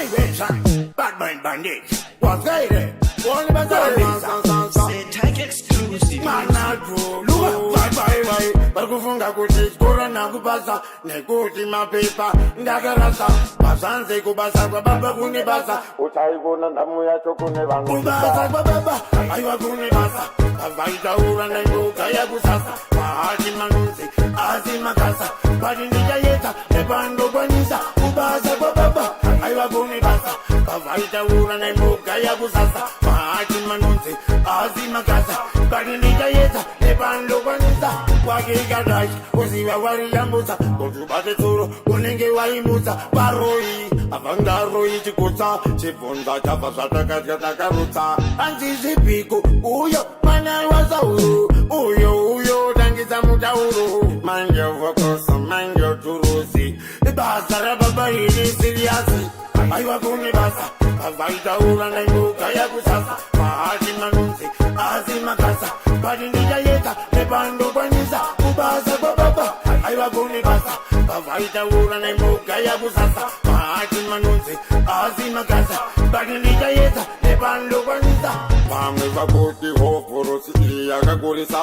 My version, bad mind bandit. What's there? Only bazalisa. Tag exclusive. Manadu, look, bye. Bakufunga kuti skora nakubasa nekuti mapepa ndakarasa basanze kubasa kwababa kune basa utaigona ndamu yacho kune vanhu kubasa kwababa aiwa kune basa avaitaura nendoka yakusasa mahati manunzi asi makasa pati ndichayedza nepandokwanisa kubasa kwababa aiwa kune basa avaitaura nendoka yakusasa mahati manunzi asi makasa pati ndichayedza nepandokwanisa wakikadashi uziva wariyambutsa kutubate tsuro unenge waimutsa varoi avangaroi chikutsa chibvunza chabva zvatakatya takarutsa anzizvipiko uyo mwana wasauro uyo tangisa mutauro manje vokoso manje turuzi basa rababa iri siriyasi aiwa kune basa avaitaura nendoka yakusasa mahati manunzi asi makasa pati ndichayedza nepandokwanisa kubasa kwababa aiwa kune basa avaitaura nendoka yakusasa mahati manunzi asi makasa pati ndichayedza nepandokwanisa vamwe vakuti hovhorosi iyi yakakurisa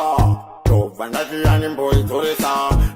ndobva ndati yanemboidzoresa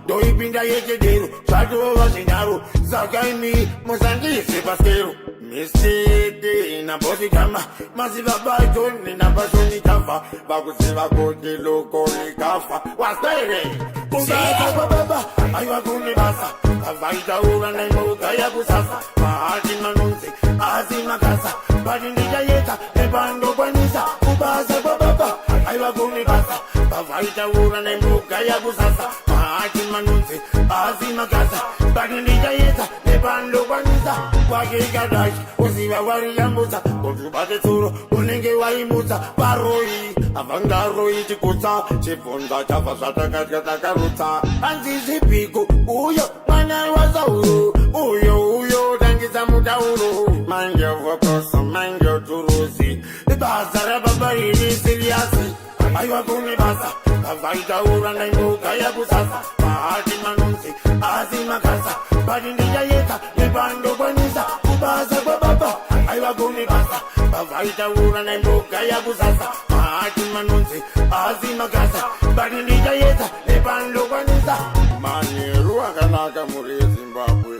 ndoipinda yechedero zvatova zvinharo sakaimi musandiise paskero misiti nabosikama masiva batoni nabasoni tafa vakuziva kuti loko likafa wasere kubasa kwababa aiwa kune basa avaitaura nendoka yakusasa mahati manunzi asi makasa pati ndichayedza nepandokwanisa kubasa kwababa aiwa kune basa avaitaura nendoka yakusasa mahati manunzi asi makasa pati ndichayedza nepandokwanisa wakikadashi uziva wariyambutsa kutubate tsuro unenge waimutsa varoi avangaroi chikutsa chibvunza chabva zvatakatya takarutsa anzizvipiko uyo mwana wasauro uyo tangisa mutauro manje vokoso manje turuzi basa rababa iri siriyasi aiwa kune basa avaitaura nendoka yakusasa mahati manunzi asi makasa pati ndichayedza nepandokwanisa kubasa kwababa aiwa kune basa avaitaura nendoka yakusasa mahati manunzi asi makasa pati ndichayedza nepandokwanisa manheru akanaka muri yezimbabwe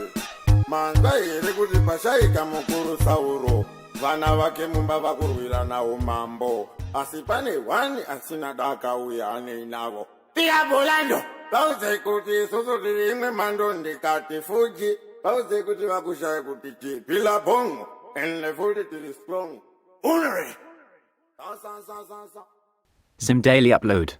manzwa here kuti pashaika mukuru sauro vana vake mumba vakurwirana umambo asi pane hwani asina daka uya aneinavo tiabholando vauze kuti isusu tiri imwe mhando ndikati fuji vauze kuti vakushaye kuti tipila bongo ende futi tiri strong unere Zim Daily Upload.